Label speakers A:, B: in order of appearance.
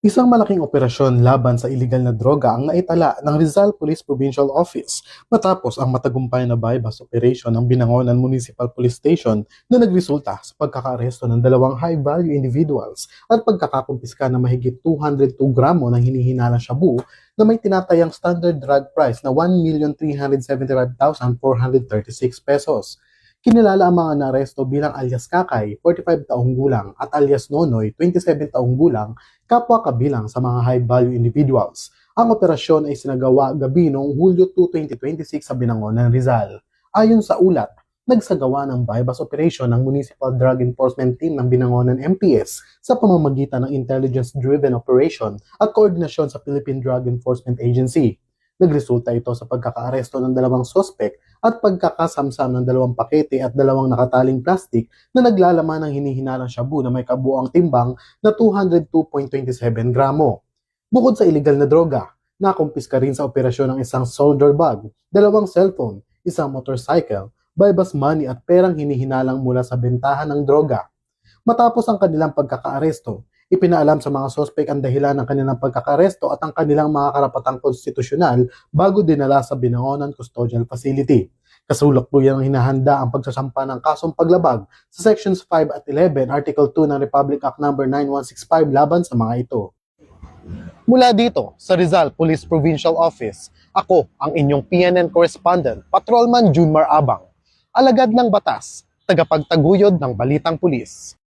A: Isang malaking operasyon laban sa iligal na droga ang naitala ng Rizal Police Provincial Office matapos ang matagumpay na bypass operation ng Binangonan Municipal Police Station na nagresulta sa pagkakaaresto ng dalawang high-value individuals at pagkakakumpiska ng mahigit 202 gramo ng hinihinalang shabu na may tinatayang standard drug price na 1,375,436 pesos. Kinilala ang mga naaresto bilang alias Kakay, 45 taong gulang, at alias Nonoy, 27 taong gulang, kapwa kabilang sa mga high-value individuals. Ang operasyon ay sinagawa gabi noong Hulyo 2, 2026 sa Binangonan, Rizal. Ayon sa ulat, nagsagawa ng bypass operation ng Municipal Drug Enforcement Team ng Binangonan MPS sa pamamagitan ng intelligence-driven operation at koordinasyon sa Philippine Drug Enforcement Agency. Nagresulta ito sa pagkakaaresto ng dalawang sospek at pagkakasamsam ng dalawang pakete at dalawang nakataling plastik na naglalaman ng hinihinalang shabu na may kabuoang timbang na 202.27 gramo. Bukod sa iligal na droga, nakumpiska rin sa operasyon ng isang soldier bag, dalawang cellphone, isang motorcycle, bypass money at perang hinihinalang mula sa bentahan ng droga. Matapos ang kanilang pagkakaaresto, ipinaalam sa mga sospek ang dahilan ng kanilang pagkakaaresto at ang kanilang mga karapatang konstitusyonal bago dinala sa Binangonan Custodial Facility. Kasulukluyan ang hinahanda ang pagsasampa ng kasong paglabag sa Sections 5 at 11, Article 2 ng Republic Act No. 9165 laban sa mga ito. Mula dito sa Rizal Police Provincial Office, ako ang inyong PNN correspondent, Patrolman Junmar Abang, alagad ng batas, tagapagtaguyod ng Balitang Pulis.